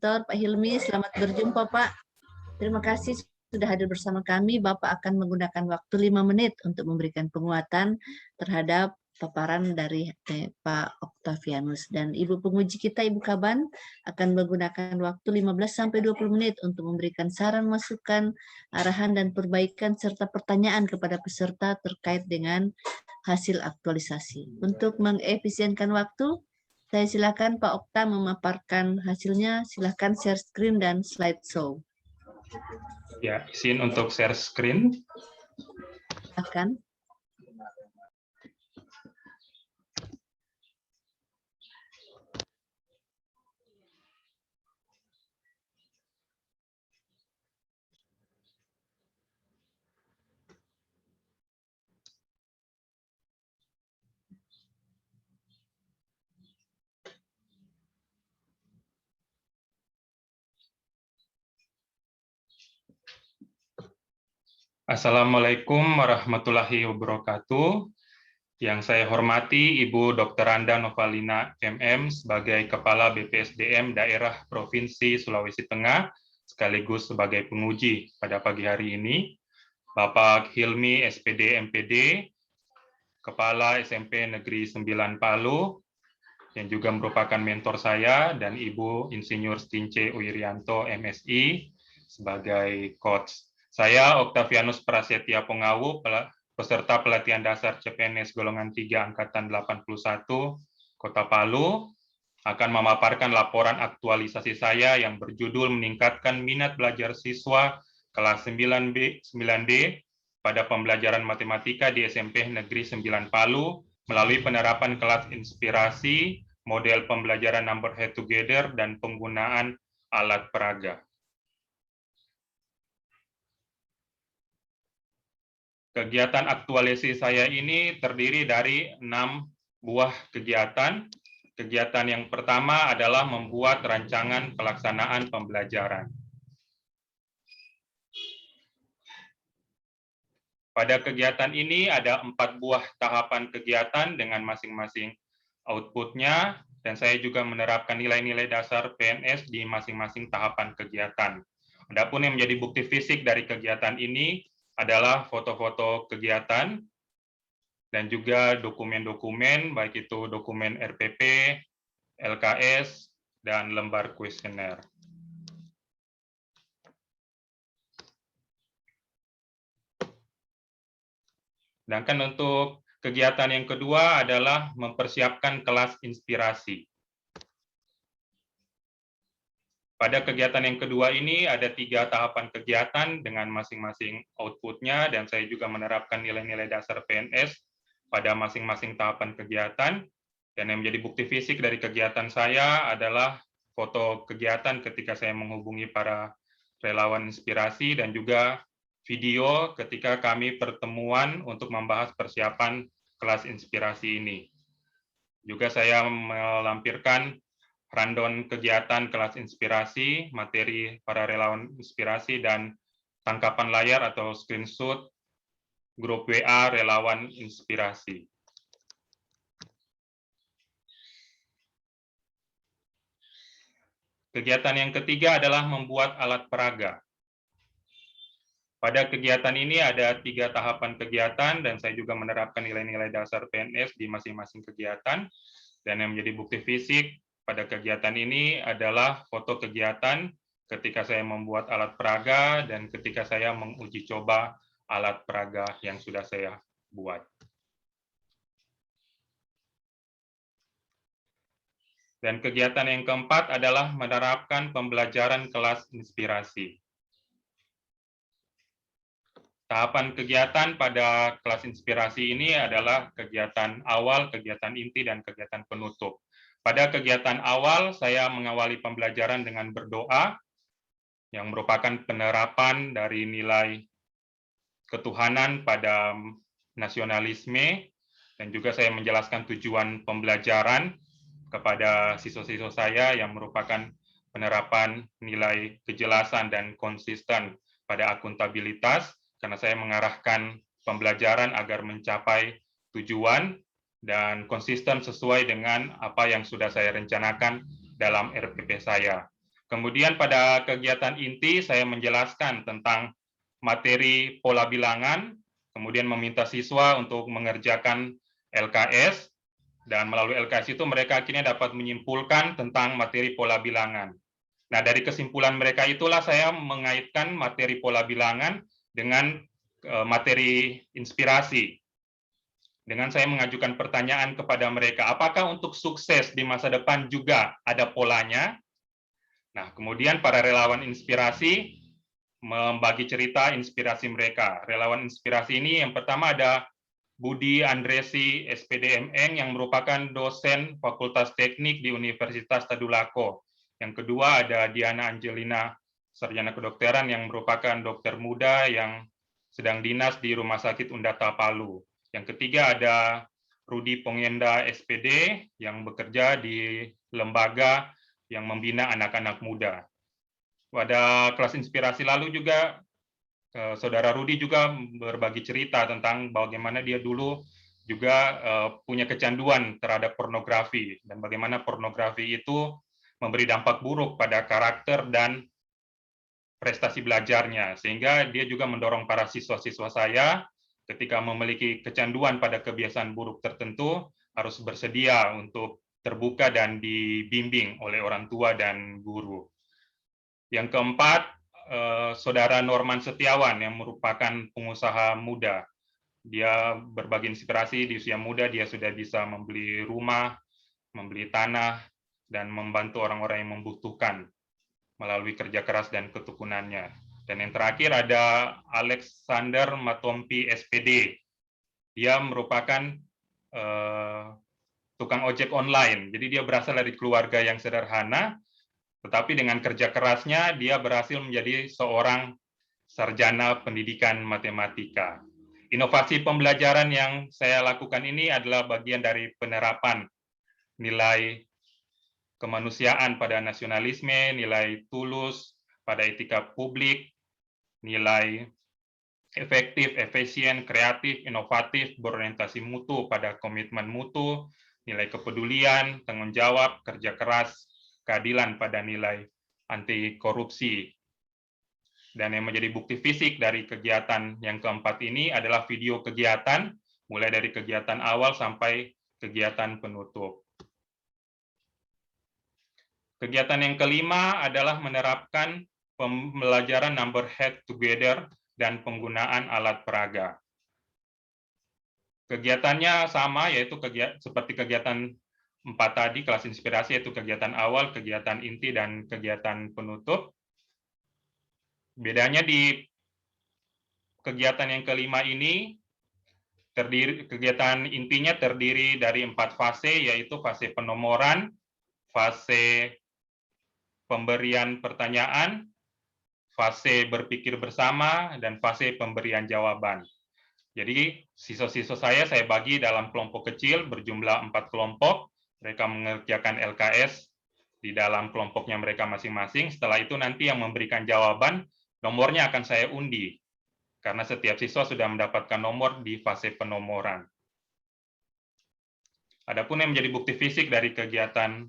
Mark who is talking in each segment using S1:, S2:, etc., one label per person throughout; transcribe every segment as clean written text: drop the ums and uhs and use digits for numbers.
S1: Dr. Pak Hilmi, selamat berjumpa Pak. Terima kasih sudah hadir bersama kami. Bapak akan menggunakan waktu 5 menit untuk memberikan penguatan terhadap paparan dari Pak Octavianus. Dan Ibu penguji kita, Ibu Kaban, akan menggunakan waktu 15-20 menit untuk memberikan saran, masukan, arahan, dan perbaikan, serta pertanyaan kepada peserta terkait dengan hasil aktualisasi. Untuk mengefisienkan waktu, saya silakan Pak Okta memaparkan hasilnya. Silakan share screen dan slideshow.
S2: Ya, izin untuk share screen.
S1: Silakan.
S2: Assalamualaikum warahmatullahi wabarakatuh. Yang saya hormati Ibu Dr. Randa Novalina, MM, sebagai Kepala BPSDM Daerah Provinsi Sulawesi Tengah, sekaligus sebagai penguji pada pagi hari ini. Bapak Hilmi, SPD, MPD, Kepala SMP Negeri 9 Palu, yang juga merupakan mentor saya, dan Ibu Insinyur Stince Uirianto, MSI, sebagai coach. Saya Octavianus Prasetya Pongawu, peserta pelatihan dasar CPNS golongan 3 angkatan 81 Kota Palu, akan memaparkan laporan aktualisasi saya yang berjudul meningkatkan minat belajar siswa kelas 9D pada pembelajaran matematika di SMP Negeri 9 Palu melalui penerapan kelas inspirasi, model pembelajaran number head together, dan penggunaan alat peraga. Kegiatan aktualisasi saya ini terdiri dari 6 buah kegiatan. Kegiatan yang pertama adalah membuat rancangan pelaksanaan pembelajaran. Pada kegiatan ini ada 4 buah tahapan kegiatan dengan masing-masing outputnya, dan saya juga menerapkan nilai-nilai dasar PNS di masing-masing tahapan kegiatan. Adapun yang menjadi bukti fisik dari kegiatan ini adalah foto-foto kegiatan dan juga dokumen-dokumen, baik itu dokumen RPP, LKS, dan lembar kuesioner. Sedangkan untuk kegiatan yang kedua adalah mempersiapkan kelas inspirasi. Pada kegiatan yang kedua ini ada 3 tahapan kegiatan dengan masing-masing outputnya, dan saya juga menerapkan nilai-nilai dasar PNS pada masing-masing tahapan kegiatan. Dan yang menjadi bukti fisik dari kegiatan saya adalah foto kegiatan ketika saya menghubungi para relawan inspirasi, dan juga video ketika kami pertemuan untuk membahas persiapan kelas inspirasi ini. Juga saya melampirkan rundown kegiatan kelas inspirasi, materi para relawan inspirasi, dan tangkapan layar atau screenshot grup WA relawan inspirasi. Kegiatan yang ketiga adalah membuat alat peraga. Pada kegiatan ini ada 3 tahapan kegiatan, dan saya juga menerapkan nilai-nilai dasar PNS di masing-masing kegiatan. Dan yang menjadi bukti fisik pada kegiatan ini adalah foto kegiatan ketika saya membuat alat peraga dan ketika saya menguji coba alat peraga yang sudah saya buat. Dan kegiatan yang keempat adalah menerapkan pembelajaran kelas inspirasi. Tahapan kegiatan pada kelas inspirasi ini adalah kegiatan awal, kegiatan inti, dan kegiatan penutup. Pada kegiatan awal, saya mengawali pembelajaran dengan berdoa, yang merupakan penerapan dari nilai ketuhanan pada nasionalisme, dan juga saya menjelaskan tujuan pembelajaran kepada siswa-siswa saya yang merupakan penerapan nilai kejelasan dan konsisten pada akuntabilitas, karena saya mengarahkan pembelajaran agar mencapai tujuan dan konsisten sesuai dengan apa yang sudah saya rencanakan dalam RPP saya. Kemudian pada kegiatan inti saya menjelaskan tentang materi pola bilangan, kemudian meminta siswa untuk mengerjakan LKS, dan melalui LKS itu mereka akhirnya dapat menyimpulkan tentang materi pola bilangan. Nah, dari kesimpulan mereka itulah saya mengaitkan materi pola bilangan dengan materi inspirasi. Dengan saya mengajukan pertanyaan kepada mereka, apakah untuk sukses di masa depan juga ada polanya? Nah, kemudian para relawan inspirasi membagi cerita inspirasi mereka. Relawan inspirasi ini yang pertama ada Budi Andresi, SPDMN, yang merupakan dosen Fakultas Teknik di Universitas Tadulako. Yang kedua ada Diana Angelina, sarjana kedokteran yang merupakan dokter muda yang sedang dinas di Rumah Sakit Undata Palu. Yang ketiga ada Rudi Pongenda, SPD, yang bekerja di lembaga yang membina anak-anak muda. Pada kelas inspirasi lalu juga Saudara Rudi juga berbagi cerita tentang bagaimana dia dulu juga punya kecanduan terhadap pornografi dan bagaimana pornografi itu memberi dampak buruk pada karakter dan prestasi belajarnya, sehingga dia juga mendorong para siswa-siswa saya ketika memiliki kecanduan pada kebiasaan buruk tertentu harus bersedia untuk terbuka dan dibimbing oleh orang tua dan guru. Yang keempat, Saudara Norman Setiawan yang merupakan pengusaha muda. Dia berbagi inspirasi di usia muda, dia sudah bisa membeli rumah, membeli tanah, dan membantu orang-orang yang membutuhkan melalui kerja keras dan ketekunannya. Dan yang terakhir ada Alexander Matompi, SPD. Dia merupakan tukang ojek online. Jadi dia berasal dari keluarga yang sederhana, tetapi dengan kerja kerasnya dia berhasil menjadi seorang sarjana pendidikan matematika. Inovasi pembelajaran yang saya lakukan ini adalah bagian dari penerapan nilai kemanusiaan pada nasionalisme, nilai tulus pada etika publik, nilai efektif, efisien, kreatif, inovatif, berorientasi mutu pada komitmen mutu, nilai kepedulian, tanggung jawab, kerja keras, keadilan pada nilai anti korupsi. Dan yang menjadi bukti fisik dari kegiatan yang keempat ini adalah video kegiatan, mulai dari kegiatan awal sampai kegiatan penutup. Kegiatan yang kelima adalah menerapkan pembelajaran number head together dan penggunaan alat peraga. Kegiatannya sama, yaitu seperti kegiatan 4 tadi, kelas inspirasi, yaitu kegiatan awal, kegiatan inti, dan kegiatan penutup. Bedanya di kegiatan yang kelima ini, kegiatan intinya terdiri dari 4 fase, yaitu fase penomoran, fase pemberian pertanyaan, fase berpikir bersama, dan fase pemberian jawaban. Jadi siswa-siswa saya bagi dalam kelompok kecil berjumlah 4 kelompok, mereka mengerjakan LKS di dalam kelompoknya mereka masing-masing. Setelah itu nanti yang memberikan jawaban, nomornya akan saya undi, karena setiap siswa sudah mendapatkan nomor di fase penomoran. Adapun yang menjadi bukti fisik dari kegiatan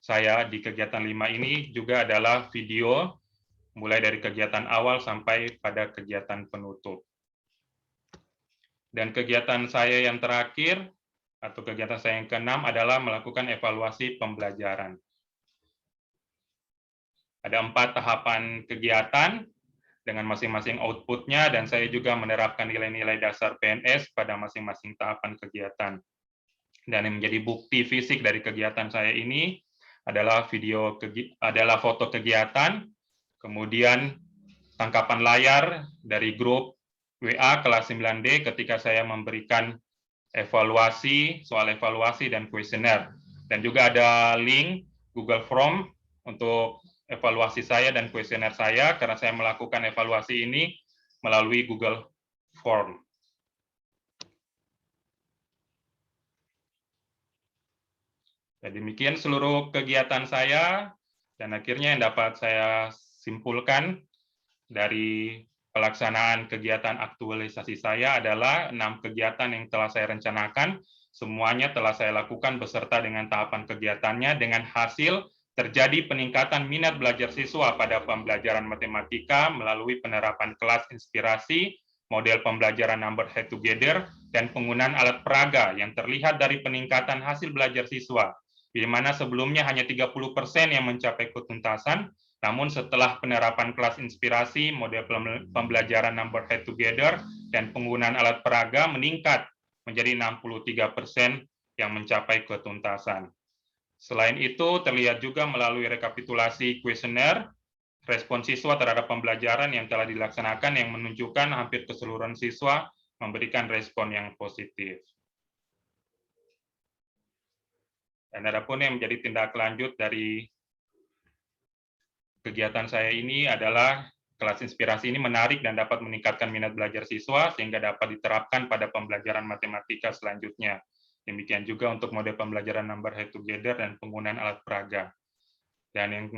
S2: saya di kegiatan 5 ini juga adalah video, mulai dari kegiatan awal sampai pada kegiatan penutup. Dan kegiatan saya yang terakhir, atau kegiatan saya yang keenam adalah melakukan evaluasi pembelajaran. Ada 4 tahapan kegiatan dengan masing-masing output-nya, dan saya juga menerapkan nilai-nilai dasar PNS pada masing-masing tahapan kegiatan. Dan yang menjadi bukti fisik dari kegiatan saya ini adalah foto kegiatan, kemudian tangkapan layar dari grup WA kelas 9D ketika saya memberikan evaluasi, soal evaluasi dan kuesioner. Dan juga ada link Google Form untuk evaluasi saya dan kuesioner saya, karena saya melakukan evaluasi ini melalui Google Form. Jadi demikian seluruh kegiatan saya, dan akhirnya yang dapat saya simpulkan dari pelaksanaan kegiatan aktualisasi saya adalah 6 kegiatan yang telah saya rencanakan, semuanya telah saya lakukan beserta dengan tahapan kegiatannya dengan hasil terjadi peningkatan minat belajar siswa pada pembelajaran matematika melalui penerapan kelas inspirasi, model pembelajaran number head together, dan penggunaan alat peraga yang terlihat dari peningkatan hasil belajar siswa, di mana sebelumnya hanya 30% yang mencapai ketuntasan, namun setelah penerapan kelas inspirasi, model pembelajaran number head together, dan penggunaan alat peraga meningkat menjadi 63% yang mencapai ketuntasan. Selain itu, terlihat juga melalui rekapitulasi kuesioner, respon siswa terhadap pembelajaran yang telah dilaksanakan yang menunjukkan hampir keseluruhan siswa memberikan respon yang positif. Dan adapun yang menjadi tindak lanjut dari kegiatan saya ini adalah kelas inspirasi ini menarik dan dapat meningkatkan minat belajar siswa sehingga dapat diterapkan pada pembelajaran matematika selanjutnya. Demikian juga untuk model pembelajaran number head together dan penggunaan alat peraga. Dan yang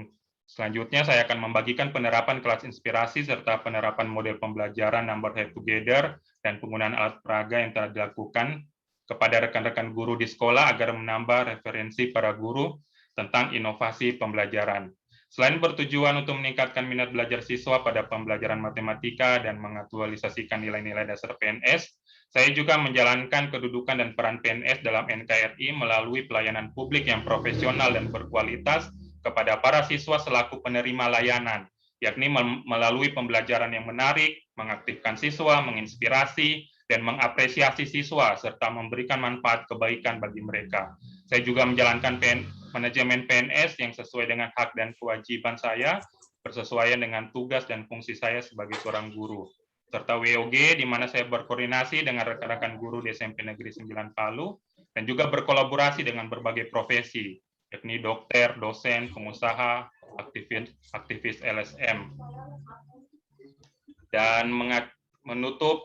S2: selanjutnya saya akan membagikan penerapan kelas inspirasi serta penerapan model pembelajaran number head together dan penggunaan alat peraga yang telah dilakukan kepada rekan-rekan guru di sekolah agar menambah referensi para guru tentang inovasi pembelajaran. Selain bertujuan untuk meningkatkan minat belajar siswa pada pembelajaran matematika dan mengaktualisasikan nilai-nilai dasar PNS, saya juga menjalankan kedudukan dan peran PNS dalam NKRI melalui pelayanan publik yang profesional dan berkualitas kepada para siswa selaku penerima layanan, yakni melalui pembelajaran yang menarik, mengaktifkan siswa, menginspirasi, dan mengapresiasi siswa, serta memberikan manfaat kebaikan bagi mereka. Saya juga menjalankan manajemen PNS yang sesuai dengan hak dan kewajiban saya, bersesuaian dengan tugas dan fungsi saya sebagai seorang guru. Serta WOG, di mana saya berkoordinasi dengan rekan-rekan guru di SMP Negeri 9 Palu, dan juga berkolaborasi dengan berbagai profesi, yakni dokter, dosen, pengusaha, aktivis LSM. Dan menutup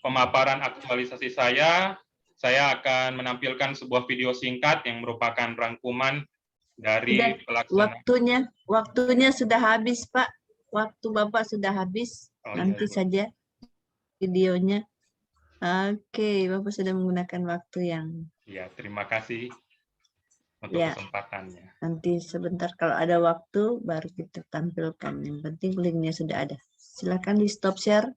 S2: pemaparan aktualisasi saya akan menampilkan sebuah video singkat yang merupakan rangkuman dari pelaksanaan.
S1: Waktunya sudah habis, Pak. Waktu Bapak sudah habis. Nanti saja videonya. Oke, Bapak sudah menggunakan waktu yang...
S2: Ya, terima kasih untuk kesempatannya. Nanti
S1: sebentar kalau ada waktu baru kita tampilkan. Yang penting linknya sudah ada. Silakan di stop share.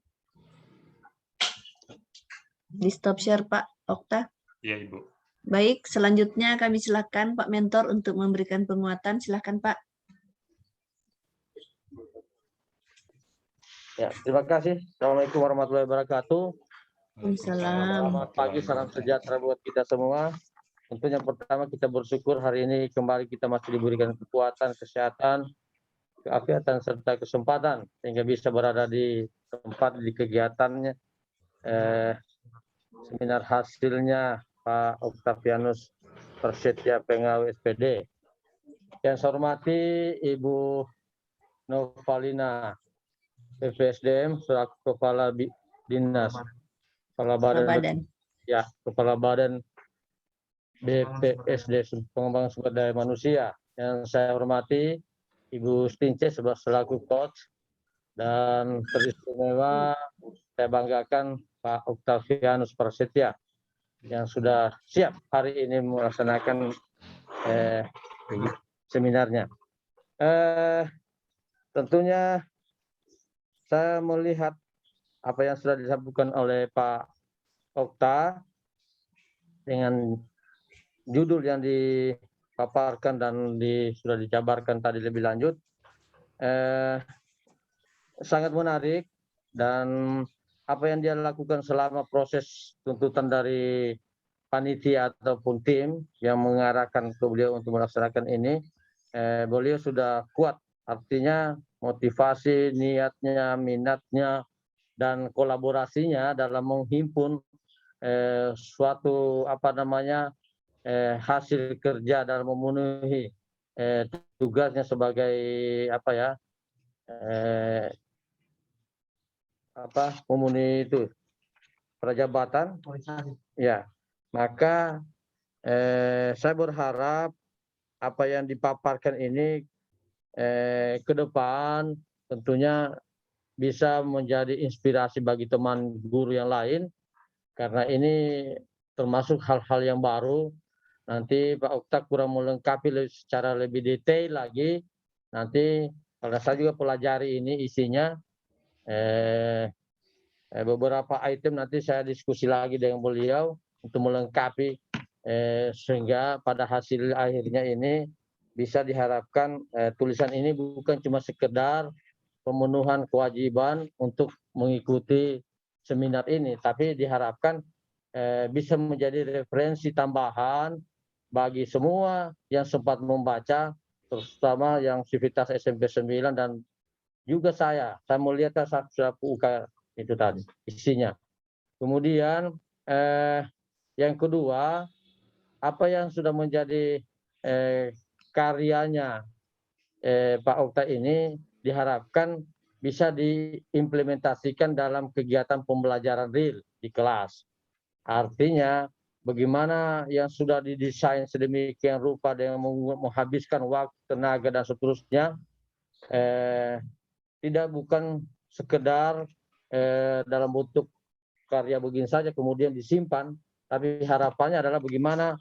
S1: Di stop share, Pak Okta.
S2: Iya, Ibu.
S1: Baik, selanjutnya kami silakan Pak Mentor untuk memberikan penguatan. Silakan, Pak.
S3: Ya, terima kasih. Assalamualaikum warahmatullahi wabarakatuh.
S1: Selamat
S3: pagi, salam sejahtera buat kita semua. Tentunya pertama kita bersyukur hari ini kembali kita masih diberikan kekuatan, kesehatan, keafiatan, serta kesempatan sehingga bisa berada di tempat di kegiatannya. Seminar hasilnya Pak Octavianus Prasetya Penggawe SPD. Yang saya hormati Ibu Novalina BPSDM selaku Kepala Dinas, Kepala Badan BPSD Pengembangan Sumber Daya Manusia. Yang saya hormati Ibu Stince selaku coach, dan teristimewa saya banggakan Pak Octavianus Prasetya yang sudah siap hari ini melaksanakan seminarnya. Tentunya saya melihat apa yang sudah disampaikan oleh Pak Okta dengan judul yang dipaparkan dan sudah dijabarkan tadi lebih lanjut, sangat menarik, dan apa yang dia lakukan selama proses tuntutan dari panitia ataupun tim yang mengarahkan ke beliau untuk melaksanakan ini, beliau sudah kuat, artinya motivasi, niatnya, minatnya, dan kolaborasinya dalam menghimpun suatu hasil kerja dalam memenuhi tugasnya sebagai memenuhi itu prajabatan. Ya, maka saya berharap apa yang dipaparkan ini ke depan tentunya bisa menjadi inspirasi bagi teman guru yang lain, karena ini termasuk hal-hal yang baru nanti Pak Okta kurang melengkapi secara lebih detail lagi, nanti kalau saya juga pelajari ini isinya, beberapa item nanti saya diskusi lagi dengan beliau untuk melengkapi, sehingga pada hasil akhirnya ini bisa diharapkan tulisan ini bukan cuma sekedar pemenuhan kewajiban untuk mengikuti seminar ini, tapi diharapkan bisa menjadi referensi tambahan bagi semua yang sempat membaca, terutama yang Sivitas SMP 9 dan juga saya melihat sudah buka itu tadi isinya. Kemudian yang kedua, apa yang sudah menjadi karyanya Pak Okta ini diharapkan bisa diimplementasikan dalam kegiatan pembelajaran real di kelas. Artinya bagaimana yang sudah didesain sedemikian rupa dengan menghabiskan waktu, tenaga, dan seterusnya, tidak bukan sekedar dalam bentuk karya begini saja kemudian disimpan, tapi harapannya adalah bagaimana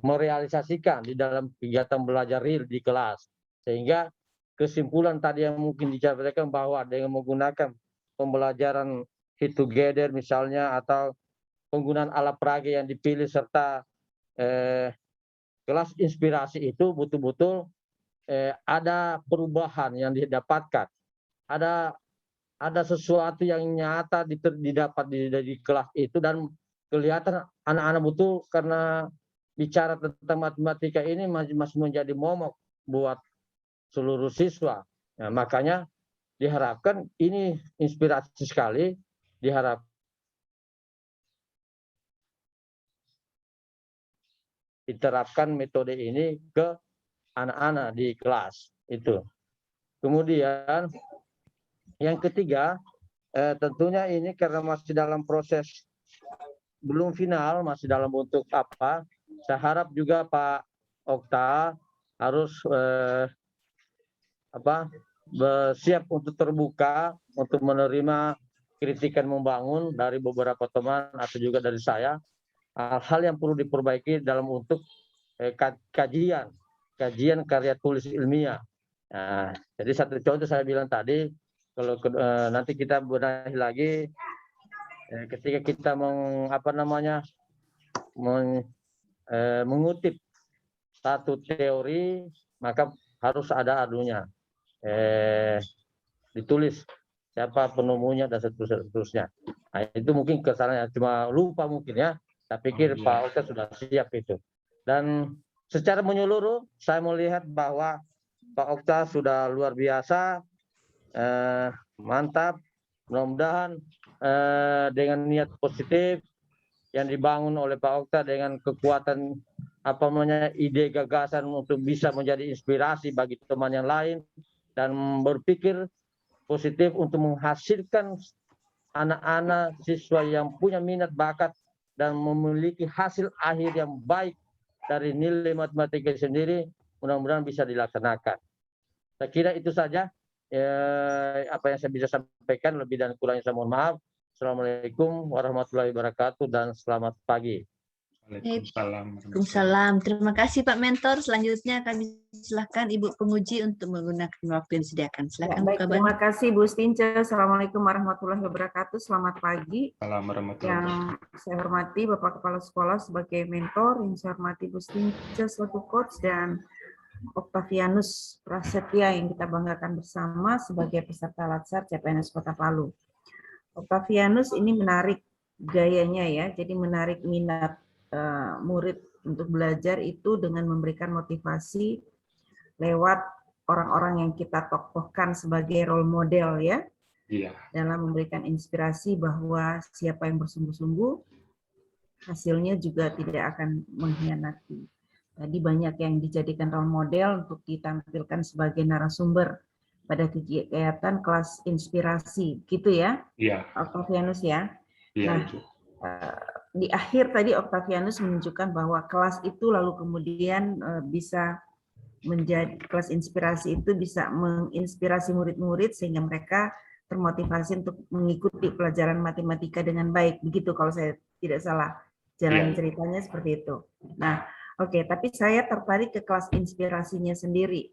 S3: merealisasikan di dalam kegiatan belajar real di kelas. Sehingga kesimpulan tadi yang mungkin dicatatkan bahwa dengan menggunakan pembelajaran hit together misalnya, atau penggunaan alat peraga yang dipilih, serta kelas inspirasi itu betul-betul ada perubahan yang didapatkan, ada sesuatu yang nyata didapat di kelas itu, dan kelihatan anak-anak betul karena bicara tentang matematika ini masih menjadi momok buat seluruh siswa. Nah, makanya diharapkan ini inspirasi sekali, diharap diterapkan metode ini ke anak-anak di kelas itu. Kemudian yang ketiga, tentunya ini karena masih dalam proses belum final, masih dalam bentuk apa, saya harap juga Pak Okta harus siap untuk terbuka untuk menerima kritikan membangun dari beberapa teman atau juga dari saya, hal yang perlu diperbaiki dalam untuk kajian karya tulis ilmiah. Nah, jadi satu contoh saya bilang tadi, kalau nanti kita benahi lagi ketika kita mengutip satu teori, maka harus ada anunya, ditulis siapa penemunya dan seterusnya. Nah, itu mungkin kesalahan, cuma lupa mungkin ya. Saya pikir Pak Okta sudah siap itu. Dan secara menyeluruh saya melihat bahwa Pak Okta sudah luar biasa, mantap. Mudah-mudahan dengan niat positif yang dibangun oleh Pak Okta dengan kekuatan ide gagasan untuk bisa menjadi inspirasi bagi teman yang lain, dan berpikir positif untuk menghasilkan anak-anak siswa yang punya minat bakat dan memiliki hasil akhir yang baik dari nilai matematika sendiri, mudah-mudahan bisa dilaksanakan. Saya kira itu saja apa yang saya bisa sampaikan, lebih dan kurangnya saya mohon maaf. Assalamualaikum warahmatullahi wabarakatuh dan selamat pagi.
S1: Waalaikumsalam. Terima kasih Pak Mentor. Selanjutnya kami silakan Ibu Penguji untuk menggunakan waktu yang disediakan. Silakan Bu Kaban.
S4: Terima kasih Bu Stince. Assalamualaikum warahmatullahi wabarakatuh. Selamat pagi. Yang saya hormati Bapak Kepala Sekolah sebagai mentor, yang saya hormati Bu Stince selaku coach, dan Octavianus Prasetya yang kita banggakan bersama sebagai peserta Latsar CPNS Kota Palu. Octavianus ini menarik gayanya ya, jadi menarik minat murid untuk belajar itu dengan memberikan motivasi lewat orang-orang yang kita tokohkan sebagai role model ya, dalam memberikan inspirasi bahwa siapa yang bersungguh-sungguh hasilnya juga tidak akan mengkhianati. Tadi banyak yang dijadikan role model untuk ditampilkan sebagai narasumber pada kegiatan kelas inspirasi, gitu ya, Octavianus ya. Nah, di akhir tadi Octavianus menunjukkan bahwa kelas itu lalu kemudian bisa menjadi, kelas inspirasi itu bisa menginspirasi murid-murid sehingga mereka termotivasi untuk mengikuti pelajaran matematika dengan baik, begitu kalau saya tidak salah jalan
S2: Iya.
S4: ceritanya seperti itu. Nah, oke, tapi saya tertarik ke kelas inspirasinya sendiri.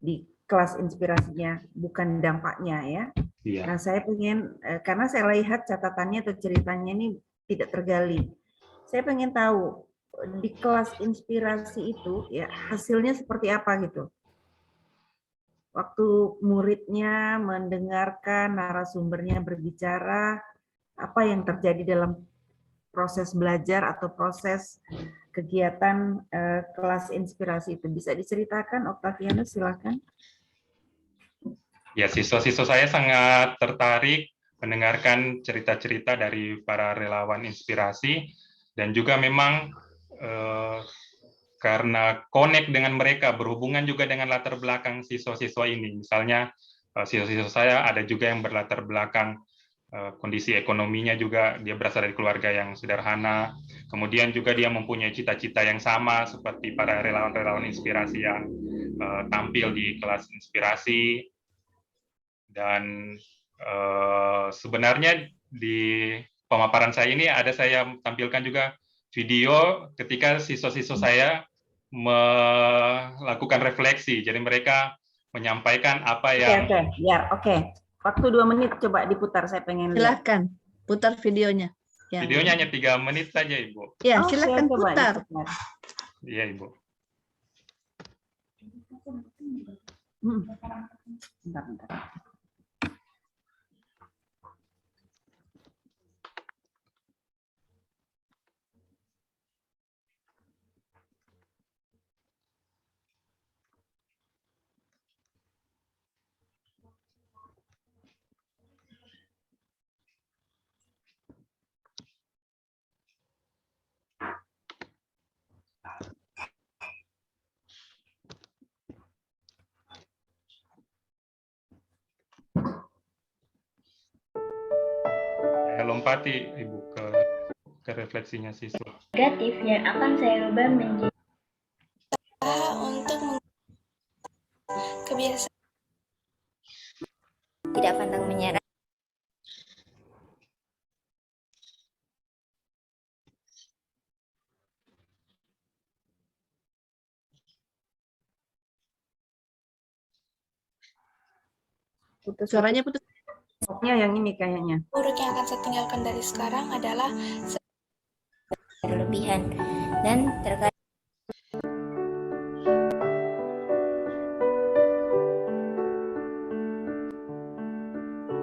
S4: Di kelas inspirasinya, bukan dampaknya ya.
S2: Iya.
S4: Nah, saya pengen, karena saya lihat catatannya atau ceritanya ini tidak tergali. Saya pengen tahu, di kelas inspirasi itu, ya hasilnya seperti apa gitu. Waktu muridnya mendengarkan narasumbernya berbicara, apa yang terjadi dalam proses belajar atau proses kegiatan kelas inspirasi itu. Bisa diceritakan, Octavianus, silakan.
S2: Ya, siswa-siswa saya sangat tertarik mendengarkan cerita-cerita dari para relawan inspirasi, dan juga memang karena connect dengan mereka, berhubungan juga dengan latar belakang siswa-siswa ini. Misalnya, siswa-siswa saya ada juga yang berlatar belakang kondisi ekonominya juga, dia berasal dari keluarga yang sederhana, kemudian juga dia mempunyai cita-cita yang sama seperti para relawan-relawan inspirasi yang tampil di kelas inspirasi. Dan sebenarnya di pemaparan saya ini saya tampilkan juga video ketika siswa-siswa saya melakukan refleksi. Jadi mereka menyampaikan apa yang...
S4: Oke. Waktu 2 menit coba diputar, saya pengen lihat.
S1: Silahkan, putar videonya.
S2: Videonya hanya 3 menit saja, Ibu.
S1: Ya, silakan putar.
S2: Iya, Ibu.
S4: Bentar.
S2: Lompati, Ibu, ke refleksinya siswa.
S5: Negatif yang akan saya rubah menjadi untuk kebiasaan tidak pantang menyerah.
S4: Suaranya putus. Yang ini kayaknya.
S5: Buruk yang akan saya tinggalkan dari sekarang adalah berlebihan dan terkadang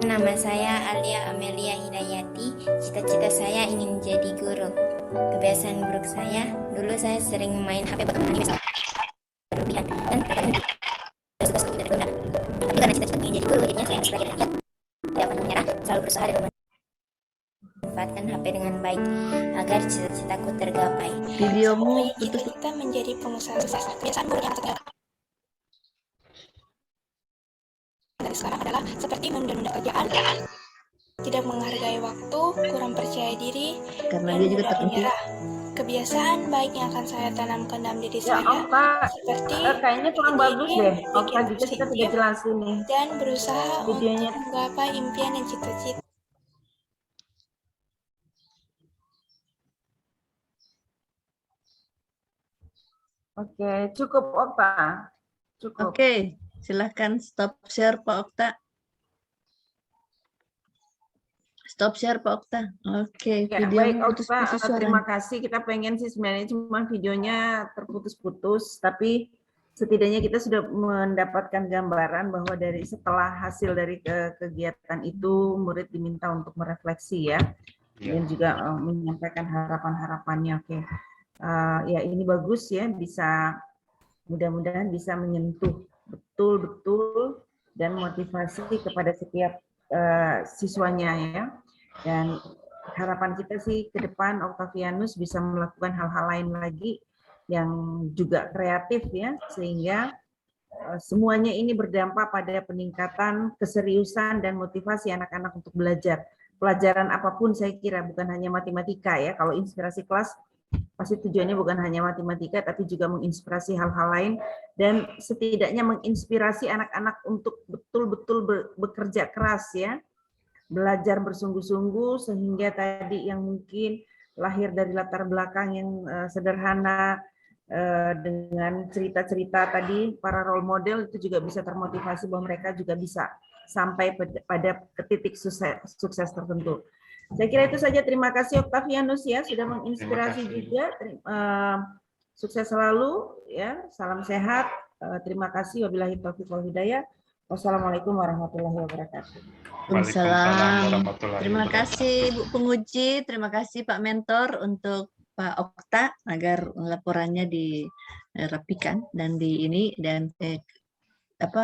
S5: nama saya Alia Amelia Hidayati. Cita-cita saya ingin menjadi guru. Kebiasaan buruk saya, dulu saya sering main HP bahkan menangis berlebihan dan terkadang tugas tidak tertunda. Tapi karena cita-cita ingin jadi guru, jadinya saya sebagai rakyat tidak pernah menyerah, selalu berusaha dan memanfaatkan HP dengan baik agar cita-citaku tergapai.
S1: Videomu putus.
S5: Cita-cita menjadi pengusaha sukses. Kebiasaan buruk yang saya dari sekarang adalah seperti menunda kerjaan, tidak menghargai waktu, kurang percaya diri,
S1: Karena
S5: dan
S1: dia juga
S5: mudah menyerah. Kebiasaan baik yang akan saya tanamkan dalam diri saya seperti
S4: kayaknya kurang bagus deh. Okta juga kita tidak jelasin nih.
S5: Dan berusaha
S4: videonya
S5: untuk menggapai impian dan cita-cita.
S4: Oke, cukup Okta. Cukup.
S1: Oke, silahkan stop share Pak Okta. Stop share Pak Okta. Oke,
S4: Ya,
S1: video
S4: baik
S1: putus-putus
S4: Okta, terima kasih. Kita pengen sih sebenarnya cuma videonya terputus-putus, tapi setidaknya kita sudah mendapatkan gambaran bahwa dari setelah hasil dari kegiatan itu murid diminta untuk merefleksi ya, dan juga menyampaikan harapan-harapannya. Oke, ya ini bagus ya, bisa mudah-mudahan bisa menyentuh betul-betul dan motivasi kepada setiap siswanya ya. Dan harapan kita sih ke depan Octavianus bisa melakukan hal-hal lain lagi yang juga kreatif ya, sehingga semuanya ini berdampak pada peningkatan keseriusan dan motivasi anak-anak untuk belajar. Pelajaran apapun saya kira, bukan hanya matematika ya. Kalau inspirasi kelas pasti tujuannya bukan hanya matematika, tapi juga menginspirasi hal-hal lain dan setidaknya menginspirasi anak-anak untuk betul-betul bekerja keras ya, belajar bersungguh-sungguh sehingga tadi yang mungkin lahir dari latar belakang yang sederhana, dengan cerita-cerita tadi para role model itu juga bisa termotivasi bahwa mereka juga bisa sampai pada titik sukses tertentu. Saya kira itu saja. Terima kasih Octavianus ya sudah menginspirasi juga. Sukses selalu ya. Salam sehat. Terima kasih. Wabillahi taufiq wal hidayah. Wassalamualaikum warahmatullahi wabarakatuh.
S1: Waalaikumsalam warahmatullahi wabarakatuh. Terima kasih Bu Penguji, terima kasih Pak Mentor untuk Pak Okta agar laporannya dirapikan dan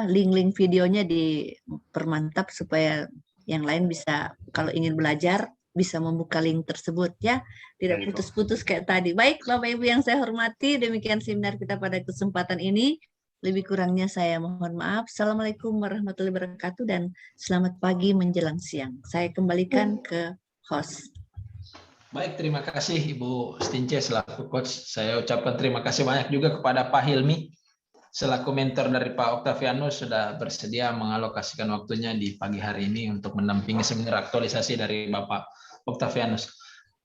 S1: link-link videonya dipermantap supaya yang lain bisa kalau ingin belajar bisa membuka link tersebut ya, tidak putus-putus kayak tadi. Baik Bapak Ibu yang saya hormati, demikian seminar kita pada kesempatan ini. Lebih kurangnya saya mohon maaf. Assalamualaikum warahmatullahi wabarakatuh dan selamat pagi menjelang siang. Saya kembalikan ke host.
S6: Baik, terima kasih Ibu Stince selaku coach. Saya ucapkan terima kasih banyak juga kepada Pak Hilmi selaku mentor dari Pak Octavianus sudah bersedia mengalokasikan waktunya di pagi hari ini untuk mendampingi seminar aktualisasi dari Bapak Octavianus.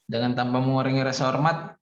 S6: Dengan tanpa mengurangi rasa hormat,